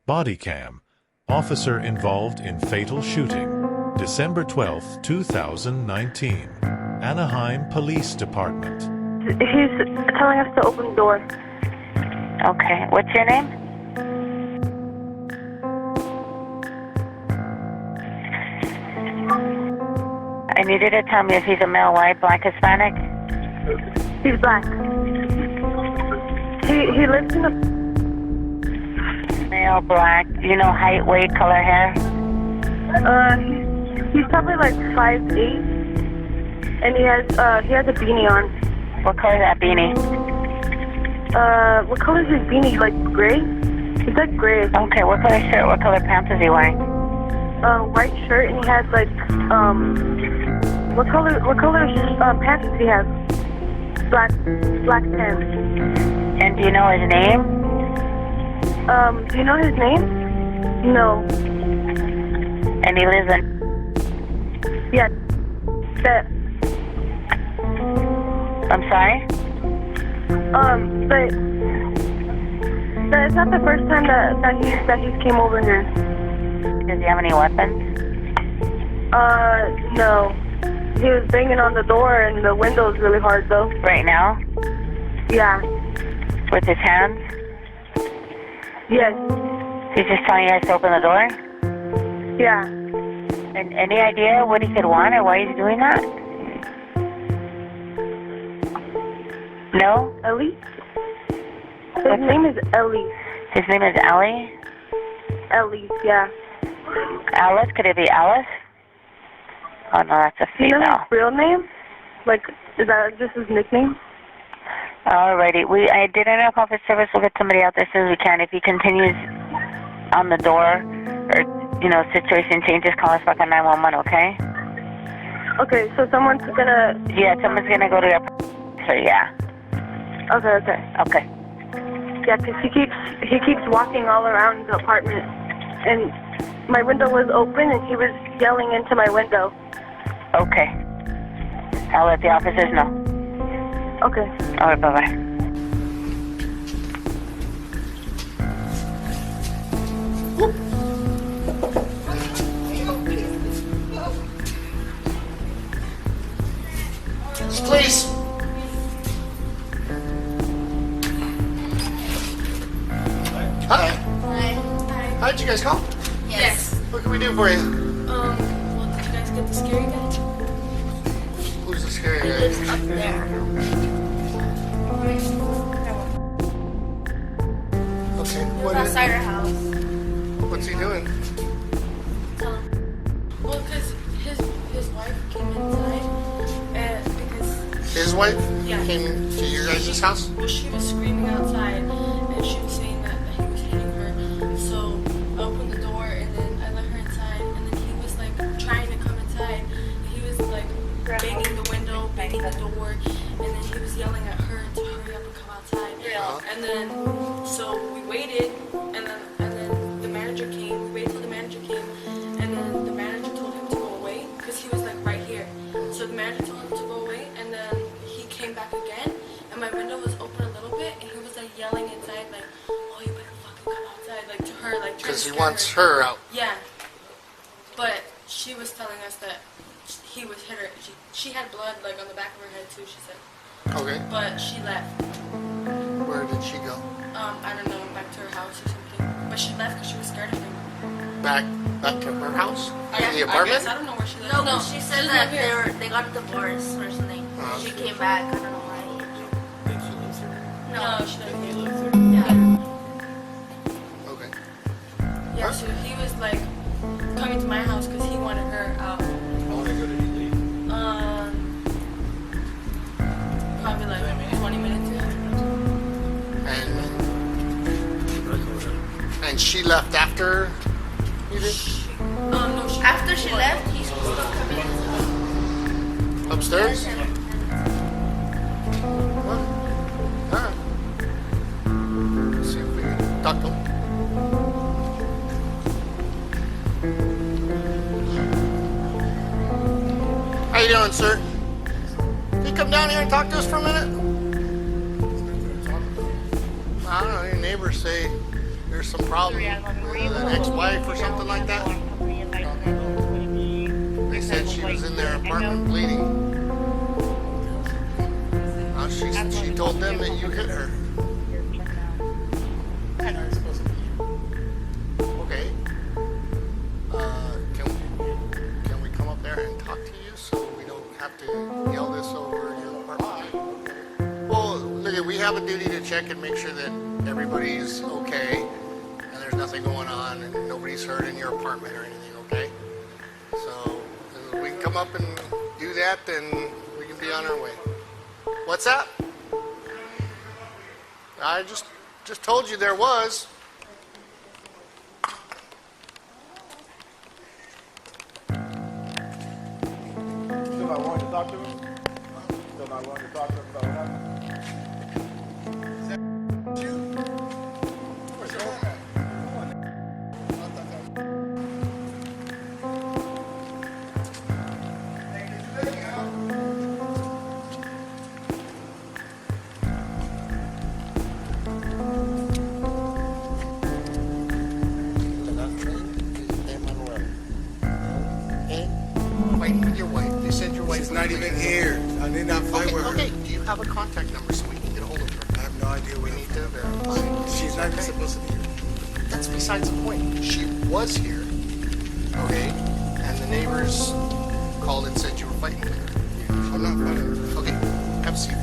Bodycam. Officer involved in fatal shooting. December 12, 2019. Anaheim Police Department. He's telling us to open the door. Okay. What's your name? I need you to tell me if he's a male, white, black, Hispanic. He's black. He lives in the... Male, black. You know height, weight, color, hair? He's probably like 5'8", and he has a beanie on. What color is that beanie? What color is his beanie? Like gray? He's like gray. Okay, what color shirt, what color pants is he wearing? White shirt, and he has like what color pants does he have? Black pants. And do you know his name? Do you know his name? No. And he lives in... Yeah. That. I'm sorry? But it's not the first time that he's came over here. Does he have any weapons? No. He was banging on the door and the window's really hard though. Right now? Yeah. With his hands? Yes. He's just telling you guys to open the door? Yeah. And any idea what he could want or why he's doing that? No? Ellie? His name is Ellie. His name is Ellie? Ellie, yeah. Alice? Could it be Alice? Oh no, that's a Do you know female. his real name? Like, is that just his nickname? Alrighty. I did enough office service. We'll get somebody out there as soon as we can. If he continues on the door or, situation changes, call us back on 911, okay? Okay, so someone's gonna... Yeah, someone's gonna go to your... So, yeah. Okay. Okay. Yeah, 'cause he keeps walking all around the apartment, and my window was open, and he was yelling into my window. Okay. I'll let the officers know. Okay. All right, bye-bye. Please. Hi. How did you guys call? Yes. What can we do for you? Well, did you guys get the scary guy? Who's the scary He guy? lives up there. Okay. He was outside our house. What's he doing? Well, because his wife came inside, and because His wife Yeah. came to your guys' house? well, she was screaming outside, and she was saying that he was hitting her. So I opened the door, and then I let her inside, and then he was like trying to come inside. And he was like banging the window, banging the door, and then he was yelling at her to hurry up and come outside. And then so we waited, and then the manager came. We waited till the manager came, and then the manager told him to go away because he was like right here. So the manager told him to go away, and then he came back again, and my window was open a little bit, and he was like yelling inside, like, "Oh, you better fucking come outside," like to her, like trying to Because he scare wants her out. Yeah, but she was telling us that he was hit her. She had blood like on the back of her head too. She said, Okay. but she left. Where did she go? I don't know, back to her house or something. But she left because she was scared of him. Back to her house? Yeah, The I apartment? guess. I don't know where she lives. No, she said that they got divorced or something. Oh, She okay. came back. I don't know why. No, she doesn't. Yeah. Okay. Yeah, so he was like coming to my house because he wanted her out. How long ago did he leave? Probably like 20 minutes ago. And she left after you did? No, After she left, he's supposed to come in. Upstairs? Well, alright. Let's see if we can talk to him. How you doing, sir? Can you come down here and talk to us for a minute? I don't know, your neighbors say there's some problem with an ex-wife or something like that? They said she was in their apartment bleeding. She told them that you hit her. Okay. Can we come up there and talk to you so we don't have to yell this over your apartment? Well, look, we have a duty to check and make sure that everybody's okay and there's nothing going on and nobody's hurt in your apartment or anything, okay? So if we can come up and do that, then we can be on our way. What's that? I just told you there was. Still not wanting to talk to him? Still not wanting to talk to him about what happened? Is that you? Where's your home at? Fighting with your wife. They said your wife She's was not bleeding. even here. I did not fight with her. Okay, do you have a contact number so we can get a hold of her? I have no idea We where need to verify. she's not even supposed to be here. That's besides the point. She was here, okay? And the neighbors called and said you were fighting with her. I'm not fighting. Okay, have a seat.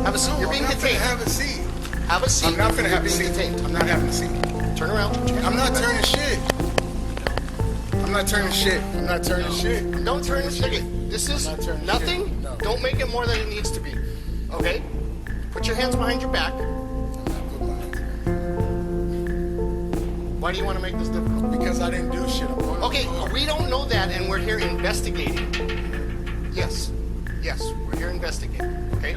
Have a seat. You're being I'm not detained. gonna have a seat. Have a seat. I'm not gonna have a You're seat. being detained. I'm not having a seat. Turn around. I'm not turning shit. I'm not turning shit. I'm not turning shit. Don't turn this ticket. This is I'm not turning nothing. shit. No. Don't make it more than it needs to be. Okay? Put your hands behind your back. Why do you want to make this difficult? Because I didn't do shit. I'm going Okay, to the car. we don't know that, and we're here investigating. Yes, we're here investigating. Okay,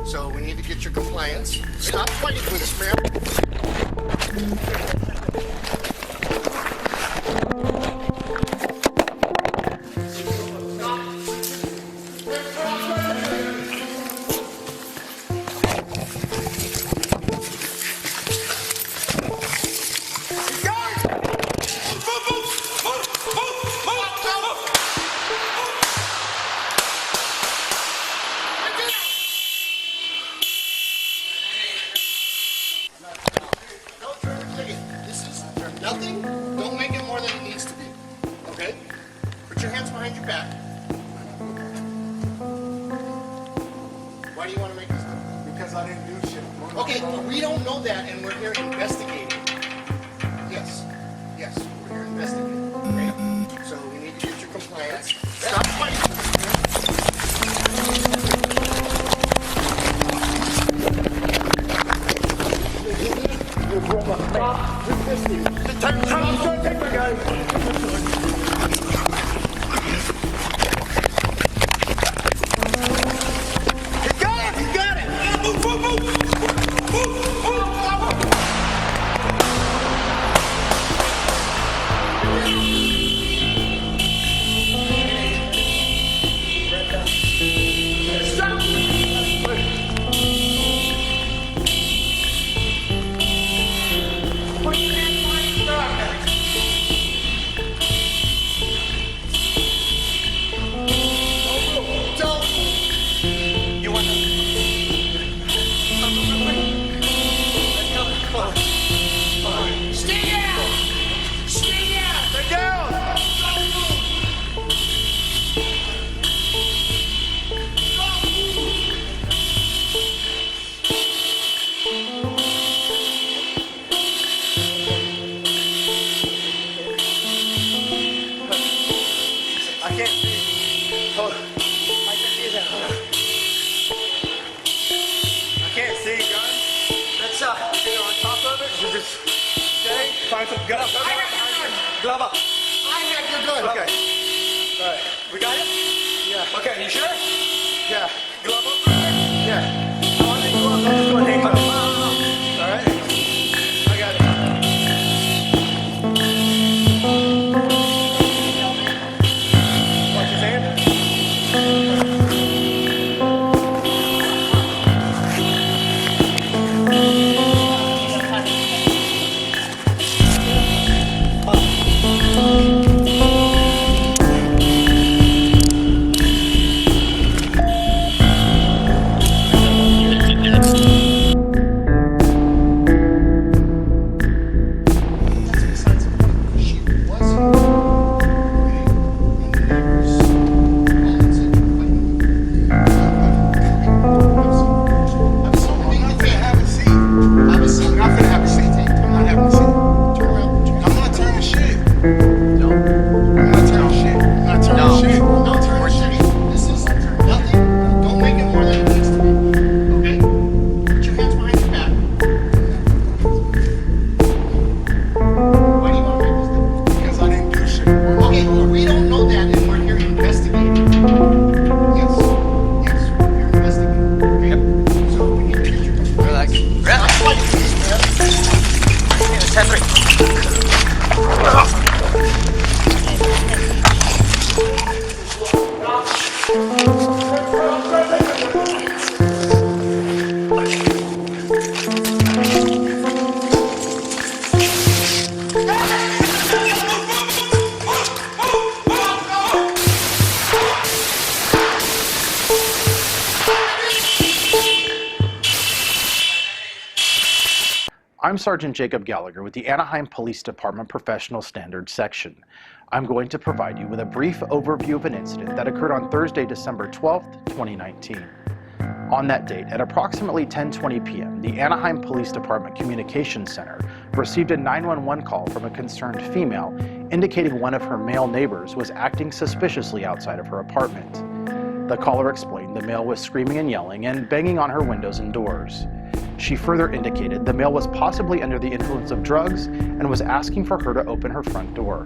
so we need to get your compliance. Stop fighting with us, ma'am. Don't turn the ticket. This is nothing. Don't make it more than it needs to be. Okay? Put your hands behind your back. Why do you want to make this difficult? Because I didn't do shit. I'm going to the Okay, car. we don't know that, and we're here investigating. Yes, we're here investigating. Okay? So we need to get your compliance. Stop fighting. I can't see. Hold on. I can see that. I can't see, gun. Let's get on top of it. You just stay. Find some gun. I got your gun. Glove up. I have your gun. Okay. All right. We got it? Yeah. Okay, you sure? Yeah. Glove up, brother? Yeah. On the glove. I'm just going to hang on. All right. I got it. Watch his hand. I'm Sergeant Jacob Gallagher with the Anaheim Police Department Professional Standards Section. I'm going to provide you with a brief overview of an incident that occurred on Thursday, December 12th, 2019. On that date, at approximately 10:20 p.m., the Anaheim Police Department Communications Center received a 911 call from a concerned female indicating one of her male neighbors was acting suspiciously outside of her apartment. The caller explained the male was screaming and yelling and banging on her windows and doors. She further indicated the male was possibly under the influence of drugs and was asking for her to open her front door.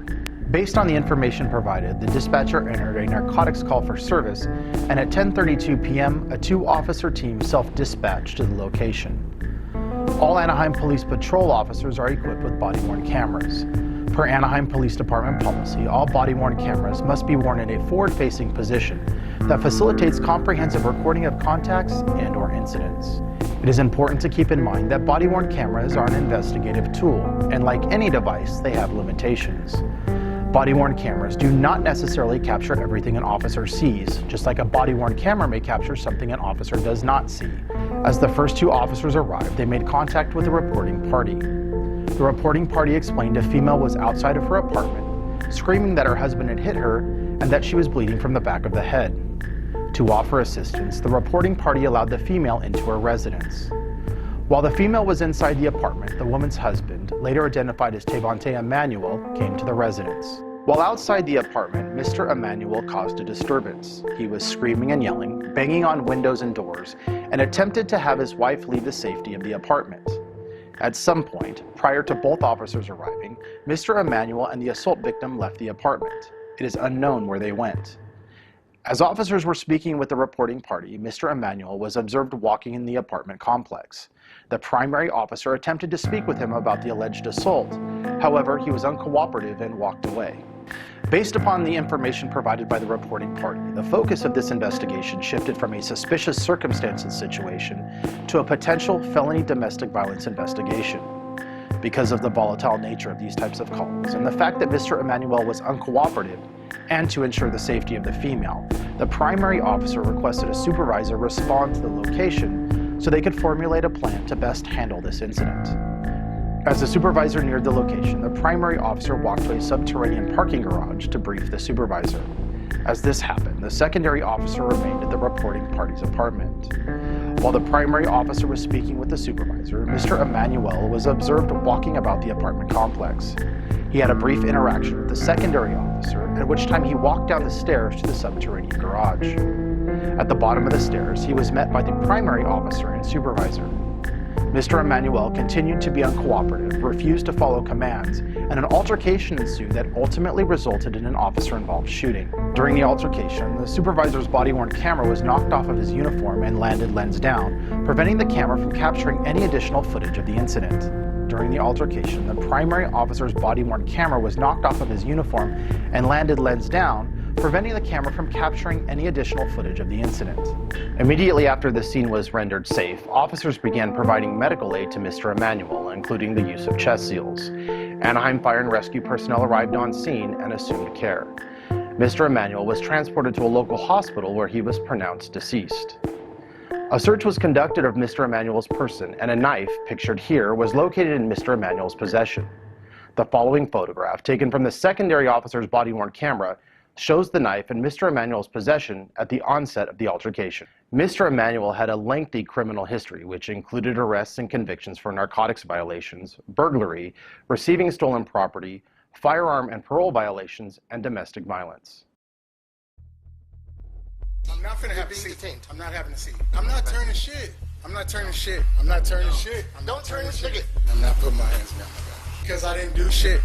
Based on the information provided, the dispatcher entered a narcotics call for service, and at 10:32 p.m., a 2-officer team self-dispatched to the location. All Anaheim Police Patrol officers are equipped with body-worn cameras. Per Anaheim Police Department policy, all body-worn cameras must be worn in a forward-facing position that facilitates comprehensive recording of contacts and/or incidents. It is important to keep in mind that body-worn cameras are an investigative tool, and like any device, they have limitations. Body-worn cameras do not necessarily capture everything an officer sees, just like a body-worn camera may capture something an officer does not see. As the first 2 officers arrived, they made contact with the reporting party. The reporting party explained a female was outside of her apartment, screaming that her husband had hit her and that she was bleeding from the back of the head. To offer assistance, the reporting party allowed the female into her residence. While the female was inside the apartment, the woman's husband, later identified as Tavante Emanuel, came to the residence. While outside the apartment, Mr. Emanuel caused a disturbance. He was screaming and yelling, banging on windows and doors, and attempted to have his wife leave the safety of the apartment. At some point, prior to both officers arriving, Mr. Emanuel and the assault victim left the apartment. It is unknown where they went. As officers were speaking with the reporting party, Mr. Emanuel was observed walking in the apartment complex. The primary officer attempted to speak with him about the alleged assault. However, he was uncooperative and walked away. Based upon the information provided by the reporting party, the focus of this investigation shifted from a suspicious circumstances situation to a potential felony domestic violence investigation. Because of the volatile nature of these types of calls and the fact that Mr. Emanuel was uncooperative, and to ensure the safety of the female, the primary officer requested a supervisor respond to the location so they could formulate a plan to best handle this incident. As the supervisor neared the location, the primary officer walked to a subterranean parking garage to brief the supervisor. As this happened, the secondary officer remained at the reporting party's apartment. While the primary officer was speaking with the supervisor, Mr. Emanuel was observed walking about the apartment complex. He had a brief interaction with the secondary officer, at which time he walked down the stairs to the subterranean garage. At the bottom of the stairs, he was met by the primary officer and supervisor. Mr. Emanuel continued to be uncooperative, refused to follow commands, and an altercation ensued that ultimately resulted in an officer-involved shooting. During the altercation, the supervisor's body-worn camera was knocked off of his uniform and landed lens down, preventing the camera from capturing any additional footage of the incident. During the altercation, the primary officer's body-worn camera was knocked off of his uniform and landed lens down, preventing the camera from capturing any additional footage of the incident. Immediately after the scene was rendered safe, officers began providing medical aid to Mr. Emanuel, including the use of chest seals. Anaheim Fire and Rescue personnel arrived on scene and assumed care. Mr. Emanuel was transported to a local hospital where he was pronounced deceased. A search was conducted of Mr. Emanuel's person, and a knife, pictured here, was located in Mr. Emanuel's possession. The following photograph, taken from the secondary officer's body-worn camera, shows the knife in Mr. Emanuel's possession at the onset of the altercation. Mr. Emanuel had a lengthy criminal history, which included arrests and convictions for narcotics violations, burglary, receiving stolen property, firearm and parole violations, and domestic violence. I'm not finna have a seat. I'm not having a seat. I'm not turning shit. I'm not turning shit. I'm not turning shit. Don't turn this shit. I'm not putting my hands down. Because I didn't do shit.